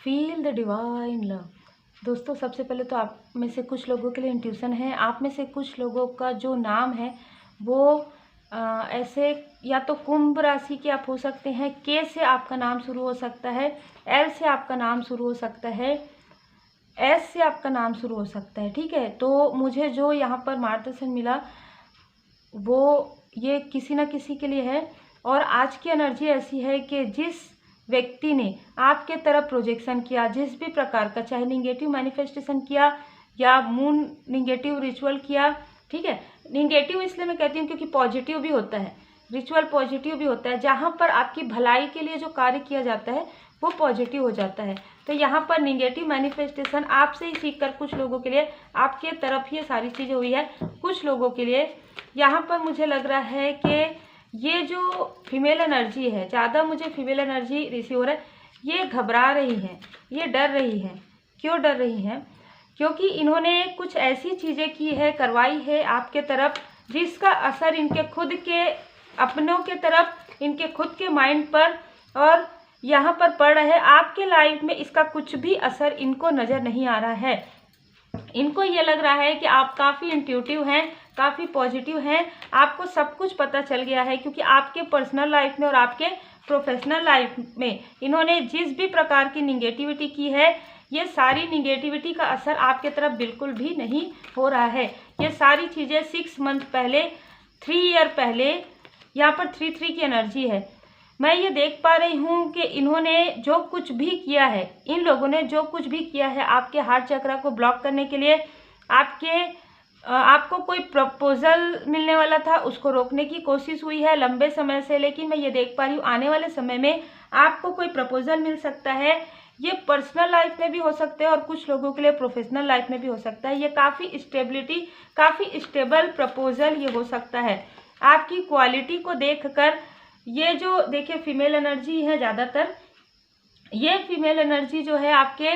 Feel the divine love. दोस्तों, सबसे पहले तो आप में से कुछ लोगों के लिए इंट्यूशन है। आप में से कुछ लोगों का जो नाम है वो ऐसे या तो कुंभ राशि के आप हो सकते हैं, के से आपका नाम शुरू हो सकता है, एल से आपका नाम शुरू हो सकता है, एस से आपका नाम शुरू हो सकता है। ठीक है, तो मुझे जो यहाँ पर मार्गदर्शन मिला वो ये किसी न किसी के लिए है। और आज की एनर्जी ऐसी है कि जिस व्यक्ति ने आपके तरफ प्रोजेक्शन किया, जिस भी प्रकार का, चाहे निगेटिव मैनिफेस्टेशन किया या मून निगेटिव रिचुअल किया, ठीक है, निगेटिव इसलिए मैं कहती हूँ क्योंकि पॉजिटिव भी होता है, रिचुअल पॉजिटिव भी होता है। जहाँ पर आपकी भलाई के लिए जो कार्य किया जाता है वो पॉजिटिव हो जाता है। तो यहाँ पर निगेटिव मैनिफेस्टेशन आपसे ही सीखकर कुछ लोगों के लिए आपके तरफ ये सारी चीज़ें हुई है। कुछ लोगों के लिए यहाँ पर मुझे लग रहा है कि ये जो फीमेल एनर्जी है, ज़्यादा मुझे फीमेल एनर्जी रिसीव हो रहा है, ये घबरा रही हैं, ये डर रही हैं। क्यों डर रही हैं? क्योंकि इन्होंने कुछ ऐसी चीज़ें की है, करवाई है आपके तरफ, जिसका असर इनके खुद के अपनों के तरफ, इनके खुद के माइंड पर और यहाँ पर पड़ रहा है। आपके लाइफ में इसका कुछ भी असर इनको नज़र नहीं आ रहा है। इनको ये लग रहा है कि आप काफ़ी इंट्यूटिव हैं, काफ़ी पॉजिटिव हैं, आपको सब कुछ पता चल गया है, क्योंकि आपके पर्सनल लाइफ में और आपके प्रोफेशनल लाइफ में इन्होंने जिस भी प्रकार की निगेटिविटी की है, ये सारी निगेटिविटी का असर आपके तरफ बिल्कुल भी नहीं हो रहा है। ये सारी चीज़ें 6 मंथ पहले, 3 ईयर पहले, यहाँ पर 3 की एनर्जी है। मैं ये देख पा रही हूँ कि इन्होंने जो कुछ भी किया है, इन लोगों ने जो कुछ भी किया है आपके हार्ट चक्र को ब्लॉक करने के लिए, आपको कोई प्रपोजल मिलने वाला था उसको रोकने की कोशिश हुई है लंबे समय से। लेकिन मैं ये देख पा रही हूँ आने वाले समय में आपको कोई प्रपोजल मिल सकता है। ये पर्सनल लाइफ में भी हो सकते हैं और कुछ लोगों के लिए प्रोफेशनल लाइफ में भी हो सकता है। ये काफ़ी स्टेबिलिटी, काफ़ी स्टेबल प्रपोजल ये हो सकता है। आपकी क्वालिटी को देखकर, ये जो देखिए फीमेल एनर्जी है ज़्यादातर, ये फीमेल एनर्जी जो है आपके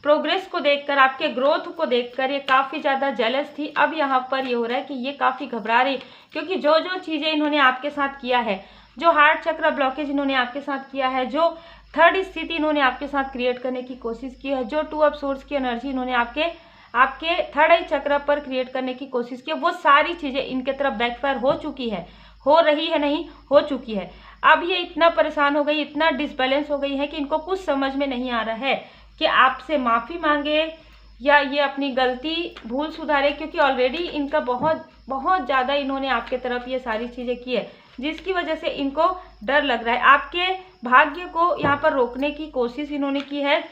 प्रोग्रेस को देखकर, आपके ग्रोथ को देखकर ये काफ़ी ज़्यादा जेलस थी। अब यहाँ पर ये हो रहा है कि ये काफ़ी घबरा रही, क्योंकि जो जो चीज़ें इन्होंने आपके साथ किया है, जो हार्ट चक्र ब्लॉकेज इन्होंने आपके साथ किया है, जो थर्ड स्थिति इन्होंने आपके साथ क्रिएट करने की कोशिश की है, जो 2 ऑफ सोर्स की एनर्जी इन्होंने आपके थर्ड आई चक्र पर क्रिएट करने की कोशिश की है, वो सारी चीज़ें इनके तरफ बैकफायर हो चुकी है, हो रही है, नहीं हो चुकी है। अब ये इतना परेशान हो गई, इतना डिसबैलेंस हो गई है कि इनको कुछ समझ में नहीं आ रहा है कि आपसे माफ़ी मांगे या ये अपनी गलती भूल सुधारे, क्योंकि ऑलरेडी इनका बहुत बहुत ज़्यादा इन्होंने आपके तरफ ये सारी चीज़ें की है, जिसकी वजह से इनको डर लग रहा है। आपके भाग्य को यहाँ पर रोकने की कोशिश इन्होंने की है।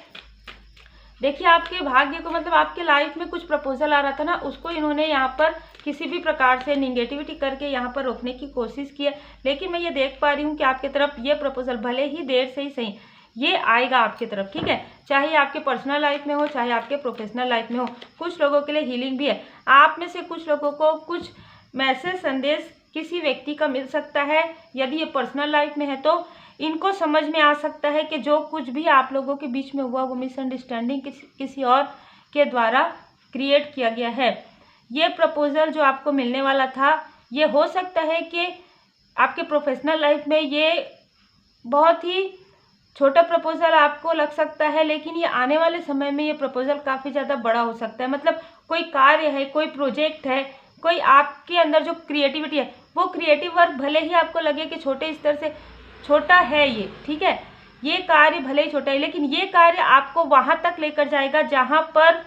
देखिए, आपके भाग्य को, मतलब आपके लाइफ में कुछ प्रपोजल आ रहा था ना, उसको इन्होंने यहाँ पर किसी भी प्रकार से निगेटिविटी करके यहाँ पर रोकने की कोशिश की है। लेकिन मैं ये देख पा रही हूँ कि आपके तरफ ये प्रपोजल भले ही देर से ही सही, ये आएगा आपकी तरफ, ठीक है, चाहे आपके पर्सनल लाइफ में हो, चाहे आपके प्रोफेशनल लाइफ में हो। कुछ लोगों के लिए हीलिंग भी है। आप में से कुछ लोगों को कुछ मैसेज, संदेश किसी व्यक्ति का मिल सकता है। यदि ये पर्सनल लाइफ में है तो इनको समझ में आ सकता है कि जो कुछ भी आप लोगों के बीच में हुआ वो मिसअंडरस्टैंडिंग किसी और के द्वारा क्रिएट किया गया है। ये प्रपोजल जो आपको मिलने वाला था, ये हो सकता है कि आपके प्रोफेशनल लाइफ में ये बहुत ही छोटा प्रपोजल आपको लग सकता है, लेकिन ये आने वाले समय में ये प्रपोजल काफ़ी ज़्यादा बड़ा हो सकता है। मतलब कोई कार्य है, कोई प्रोजेक्ट है, कोई आपके अंदर जो क्रिएटिविटी है, वो क्रिएटिव वर्क भले ही आपको लगे कि छोटे स्तर से छोटा है ये, ठीक है, ये कार्य भले ही छोटा है, लेकिन ये कार्य आपको वहाँ तक लेकर जाएगा जहाँ पर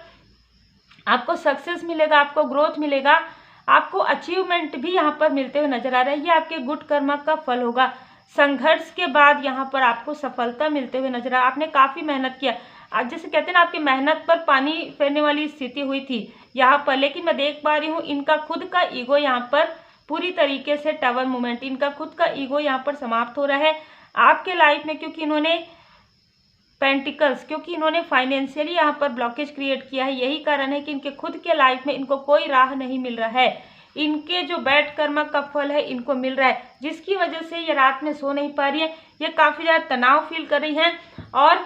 आपको सक्सेस मिलेगा, आपको ग्रोथ मिलेगा, आपको अचीवमेंट भी यहाँ पर मिलते हुए नजर आ रहा है। ये आपके गुड कर्म का फल होगा। संघर्ष के बाद यहाँ पर आपको सफलता मिलते हुए नजर आ रहा है। आपने काफ़ी मेहनत किया, आज जैसे कहते हैं ना, आपकी मेहनत पर पानी फेरने वाली स्थिति हुई थी यहाँ पर। लेकिन मैं देख पा रही हूँ इनका खुद का ईगो यहाँ पर पूरी तरीके से टावर मूवमेंट, इनका खुद का ईगो यहाँ पर समाप्त हो रहा है आपके लाइफ में, क्योंकि इन्होंने पेंटिकल्स, क्योंकि इन्होंने फाइनेंशियली यहाँ पर ब्लॉकेज क्रिएट किया है। यही कारण है कि इनके खुद के लाइफ में इनको कोई राह नहीं मिल रहा है। इनके जो बैड कर्म का फल है इनको मिल रहा है, जिसकी वजह से ये रात में सो नहीं पा रही है। ये काफ़ी ज़्यादा तनाव फील कर रही हैं और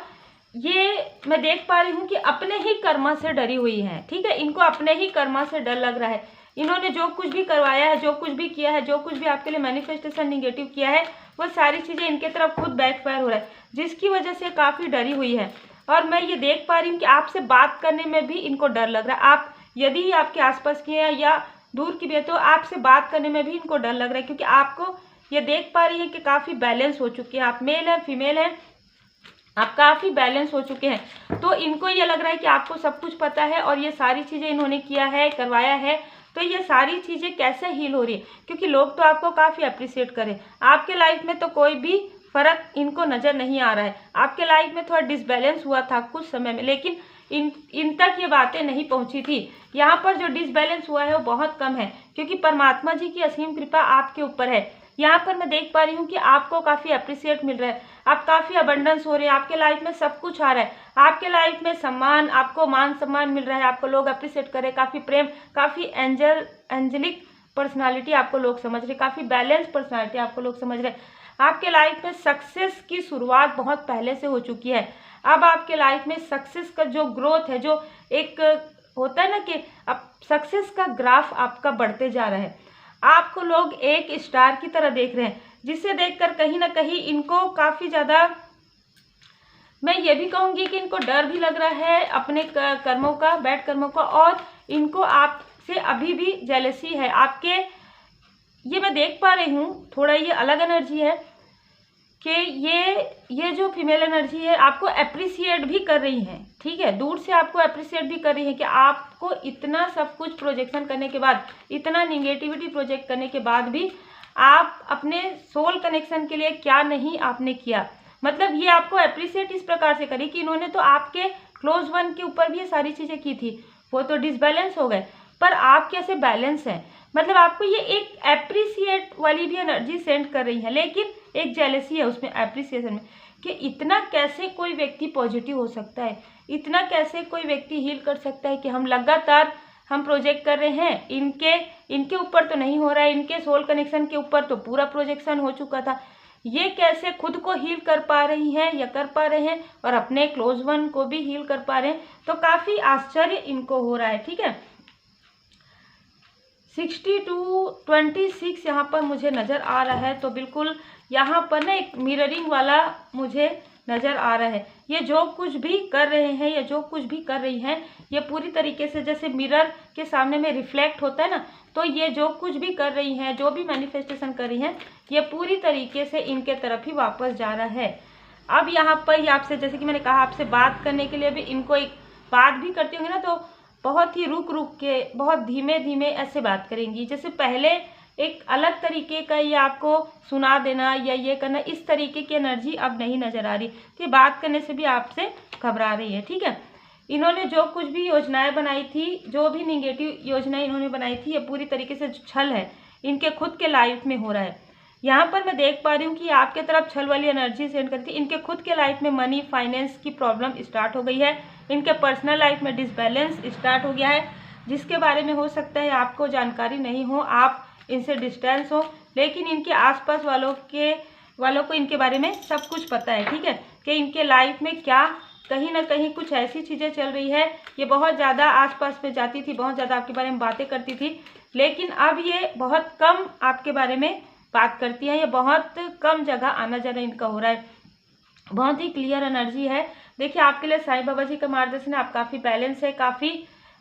ये मैं देख पा रही हूँ कि अपने ही कर्मा से डरी हुई है, ठीक है, इनको अपने ही कर्मा से डर लग रहा है। इन्होंने जो कुछ भी करवाया है, जो कुछ भी किया है, जो कुछ भी आपके लिए मैनिफेस्टेशन निगेटिव किया है, वो सारी चीज़ें इनके तरफ खुद बैकफायर हो रहा है, जिसकी वजह से काफ़ी डरी हुई है। और मैं ये देख पा रही हूँ कि आपसे बात करने में भी इनको डर लग रहा है। आप यदि आपके आसपास की हैं या दूर की भी है तो आपसे बात करने में भी इनको डर लग रहा है, क्योंकि आपको ये देख पा रही है कि काफ़ी बैलेंस हो चुकी है। आप मेल हैं, फीमेल हैं, आप काफ़ी बैलेंस हो चुके हैं। तो इनको ये लग रहा है कि आपको सब कुछ पता है और ये सारी चीज़ें इन्होंने किया है, करवाया है। तो ये सारी चीज़ें कैसे हील हो रही है, क्योंकि लोग तो आपको काफ़ी अप्रिशिएट करें। आपके लाइफ में तो कोई भी फ़र्क इनको नज़र नहीं आ रहा है। आपके लाइफ में थोड़ा डिसबैलेंस हुआ था कुछ समय में, लेकिन इन तक ये बातें नहीं पहुंची थी। यहाँ पर जो डिसबैलेंस हुआ है वो बहुत कम है, क्योंकि परमात्मा जी की असीम कृपा आपके ऊपर है। यहाँ पर मैं देख पा रही हूँ कि आपको काफ़ी अप्रिशिएट मिल रहा है, आप काफ़ी अबंडेंस हो रहे हैं, आपके लाइफ में सब कुछ आ रहा है। आपके लाइफ में सम्मान, आपको मान सम्मान मिल रहा है, आपको लोग अप्रिशिएट कर रहे हैं, काफ़ी प्रेम, काफ़ी एंजेलिक पर्सनालिटी आपको लोग समझ रहे, काफ़ी बैलेंस पर्सनालिटी आपको लोग समझ रहे। आपके लाइफ में सक्सेस की शुरुआत बहुत पहले से हो चुकी है। अब आपके लाइफ में सक्सेस का जो ग्रोथ है, जो एक होता है ना कि अब सक्सेस का ग्राफ आपका बढ़ते जा रहा है। आपको लोग एक स्टार की तरह देख रहे हैं, जिसे देखकर कहीं ना कहीं इनको काफ़ी ज़्यादा, मैं ये भी कहूँगी कि इनको डर भी लग रहा है अपने कर्मों का, बैड कर्मों का, और इनको आपसे अभी भी जेलसी है। आपके ये मैं देख पा रही हूँ, थोड़ा ये अलग एनर्जी है कि ये जो फीमेल एनर्जी है आपको अप्रिशिएट भी कर रही हैं, ठीक है, दूर से आपको अप्रिशिएट भी कर रही है कि आपको इतना सब कुछ प्रोजेक्शन करने के बाद, इतना निगेटिविटी प्रोजेक्ट करने के बाद भी आप अपने सोल कनेक्शन के लिए क्या नहीं आपने किया। मतलब ये आपको अप्रिशिएट इस प्रकार से करी कि इन्होंने तो आपके क्लोज वन के ऊपर भी ये सारी चीज़ें की थी, वो तो डिसबैलेंस हो गए, पर आप कैसे बैलेंस हैं। मतलब आपको ये एक अप्रिशिएट वाली भी एनर्जी सेंड कर रही है, लेकिन एक जेलसी है उसमें, अप्रिसिएशन में, कि इतना कैसे कोई व्यक्ति पॉजिटिव हो सकता है, इतना कैसे कोई व्यक्ति हील कर सकता है कि हम लगातार हम प्रोजेक्ट कर रहे हैं, इनके ऊपर तो नहीं हो रहा है, इनके सोल कनेक्शन के ऊपर तो पूरा प्रोजेक्शन हो चुका था, ये कैसे खुद को हील कर पा रही हैं या कर पा रहे हैं और अपने क्लोज वन को भी हील कर पा रहे हैं। तो काफ़ी आश्चर्य इनको हो रहा है, ठीक है। 62-26 यहाँ पर मुझे नज़र आ रहा है, तो बिल्कुल यहाँ पर ना एक मिररिंग वाला मुझे नज़र आ रहा है। ये जो कुछ भी कर रहे हैं या जो कुछ भी कर रही हैं, ये पूरी तरीके से जैसे मिरर के सामने में रिफ्लेक्ट होता है ना, तो ये जो कुछ भी कर रही हैं, जो भी मैनिफेस्टेशन कर रही हैं, ये पूरी तरीके से इनके तरफ ही वापस जा रहा है। अब यहाँ पर ही आपसे, जैसे कि मैंने कहा, आपसे बात करने के लिए भी इनको एक बात भी करते होंगे ना, तो बहुत ही रुक रुक के, बहुत धीमे धीमे ऐसे बात करेंगी। जैसे पहले एक अलग तरीके का ये आपको सुना देना या ये करना, इस तरीके की एनर्जी अब नहीं नज़र आ रही। तो ये बात करने से भी आपसे घबरा रही है, ठीक है। इन्होंने जो कुछ भी योजनाएं बनाई थी, जो भी निगेटिव योजनाएं इन्होंने बनाई थी, ये पूरी तरीके से छल है, इनके खुद के लाइफ में हो रहा है। यहाँ पर मैं देख पा रही हूँ कि आपके तरफ छल वाली एनर्जी सेंड करती है। इनके खुद के लाइफ में मनी फाइनेंस की प्रॉब्लम स्टार्ट हो गई है, इनके पर्सनल लाइफ में डिसबैलेंस स्टार्ट हो गया है, जिसके बारे में हो सकता है आपको जानकारी नहीं हो, आप इनसे डिस्टेंस हो, लेकिन इनके आसपास वालों को इनके बारे में सब कुछ पता है, ठीक है, कि इनके लाइफ में क्या कहीं ना कहीं कुछ ऐसी चीज़ें चल रही है। ये बहुत ज़्यादा आसपास में जाती थी, बहुत ज़्यादा आपके बारे में बातें करती थी, लेकिन अब ये बहुत कम आपके बारे में बात करती है। ये बहुत कम जगह आना जाना इनका हो रहा है, बहुत ही क्लियर एनर्जी है। देखिए, आपके लिए साईं बाबा जी का मार्गदर्शन है, आप काफ़ी बैलेंस है, काफ़ी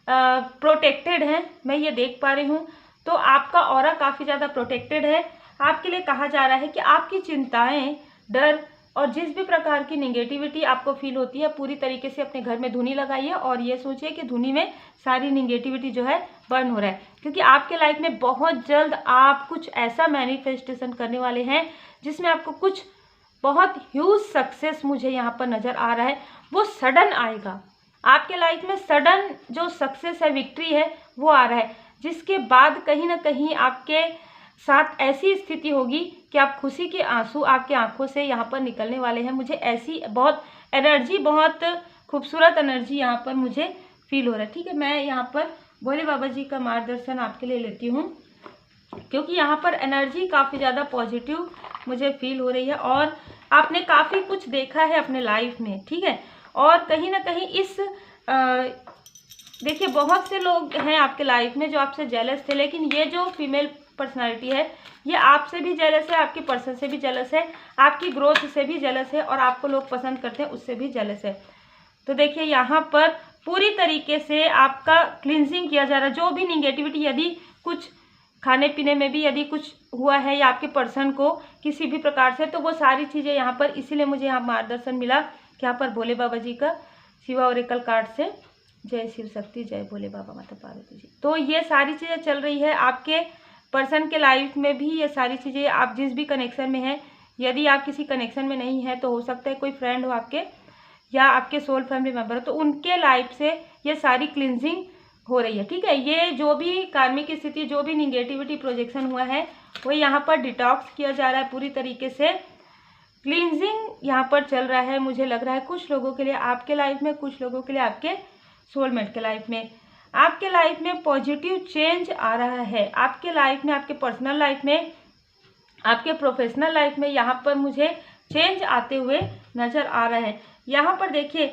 प्रोटेक्टेड हैं, मैं ये देख पा रही हूँ। तो आपका ऑरा काफ़ी ज़्यादा प्रोटेक्टेड है। आपके लिए कहा जा रहा है कि आपकी चिंताएं, डर और जिस भी प्रकार की नेगेटिविटी आपको फील होती है, पूरी तरीके से अपने घर में धुनी लगाइए और ये सोचिए कि धुनी में सारी नेगेटिविटी जो है बर्न हो रहा है, क्योंकि आपके लाइफ में बहुत जल्द आप कुछ ऐसा मैनिफेस्टेशन करने वाले हैं जिसमें आपको कुछ बहुत ह्यूज सक्सेस, मुझे यहाँ पर नज़र आ रहा है, वो सडन आएगा। आपके लाइफ में सडन जो सक्सेस है, विक्ट्री है, वो आ रहा है, जिसके बाद कहीं ना कहीं आपके साथ ऐसी स्थिति होगी कि आप खुशी के आंसू आपके आंखों से यहाँ पर निकलने वाले हैं। मुझे ऐसी बहुत एनर्जी, बहुत खूबसूरत एनर्जी यहाँ पर मुझे फील हो रहा है, ठीक है। मैं यहाँ पर भोले बाबा जी का मार्गदर्शन आपके लिए लेती हूँ, क्योंकि यहाँ पर एनर्जी काफ़ी ज़्यादा पॉजिटिव मुझे फील हो रही है और आपने काफ़ी कुछ देखा है अपने लाइफ में, ठीक है। और कहीं ना कहीं देखिए, बहुत से लोग हैं आपके लाइफ में जो आपसे जेलस थे, लेकिन ये जो फीमेल पर्सनालिटी है, ये आपसे भी जेलस है, आपके पर्सन से भी जेलस है, आपकी ग्रोथ से भी जेलस है और आपको लोग पसंद करते हैं उससे भी जेलस है। तो देखिए यहाँ पर पूरी तरीके से आपका क्लिनजिंग किया जा रहा है। जो भी निगेटिविटी, यदि कुछ खाने पीने में भी यदि कुछ हुआ है या आपके पर्सन को किसी भी प्रकार से, तो वो सारी चीज़ें यहाँ पर, इसीलिए मुझे यहाँ मार्गदर्शन मिला कि यहाँ पर भोले बाबा जी का शिवा ओरेकल कार्ड से जय शिव शक्ति, जय भोले बाबा माता पार्वती जी। तो ये सारी चीज़ें चल रही है आपके पर्सन के लाइफ में भी। ये सारी चीज़ें आप जिस भी कनेक्शन में हैं, यदि आप किसी कनेक्शन में नहीं है तो हो सकता है कोई फ्रेंड हो आपके या आपके सोल फैमिली मेम्बर हो, तो उनके लाइफ से ये सारी क्लिनजिंग हो रही है। ठीक है, ये जो भी कार्मिक स्थिति, जो भी निगेटिविटी प्रोजेक्शन हुआ है, वो यहाँ पर डिटॉक्स किया जा रहा है पूरी तरीके से। क्लिनजिंग यहाँ पर चल रहा है। मुझे लग रहा है कुछ लोगों के लिए आपके लाइफ में, कुछ लोगों के लिए आपके सोलमेट के लाइफ में, आपके लाइफ में पॉजिटिव चेंज आ रहा है। आपके लाइफ में, आपके पर्सनल लाइफ में, आपके प्रोफेशनल लाइफ में यहाँ पर मुझे चेंज आते हुए नजर आ रहा है। यहाँ पर देखिए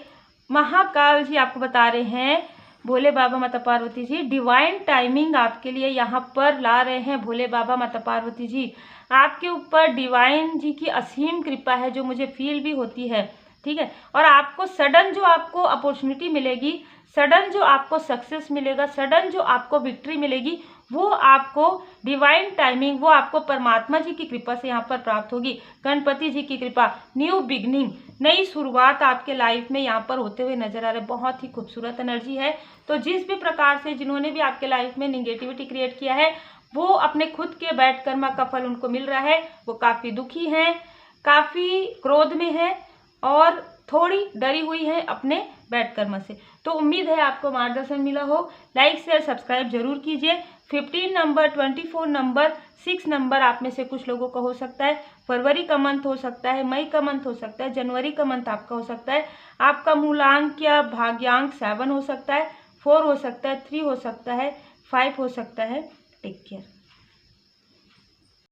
महाकाल जी आपको बता रहे हैं, भोले बाबा माता पार्वती जी डिवाइन टाइमिंग आपके लिए यहाँ पर ला रहे हैं। भोले बाबा माता पार्वती जी आपके ऊपर डिवाइन जी की असीम कृपा है, जो मुझे फील भी होती है। ठीक है, और आपको सडन जो आपको अपॉर्चुनिटी मिलेगी, सडन जो आपको सक्सेस मिलेगा, सडन जो आपको विक्ट्री मिलेगी, वो आपको डिवाइन टाइमिंग, वो आपको परमात्मा जी की कृपा से यहाँ पर प्राप्त होगी। गणपति जी की कृपा, न्यू बिगनिंग, नई शुरुआत आपके लाइफ में यहाँ पर होते हुए नजर आ रहे। बहुत ही खूबसूरत एनर्जी है। तो जिस भी प्रकार से जिन्होंने भी आपके लाइफ में निगेटिविटी क्रिएट किया है, वो अपने खुद के बैड कर्मा का फल उनको मिल रहा है। वो काफ़ी दुखी हैं, काफ़ी क्रोध में है और थोड़ी डरी हुई है अपने बैड कर्मा से। तो उम्मीद है आपको मार्गदर्शन मिला हो। लाइक शेयर सब्सक्राइब जरूर कीजिए। 15 नंबर, 24 नंबर, 6 नंबर आप में से कुछ लोगों का हो सकता है। फरवरी का मंथ हो सकता है, मई का मंथ हो सकता है, जनवरी का मंथ आपका हो सकता है। आपका मूलांक या भाग्यांक 7 हो सकता है, 4 हो सकता है, 3 हो सकता है, 5 हो सकता है। Take care.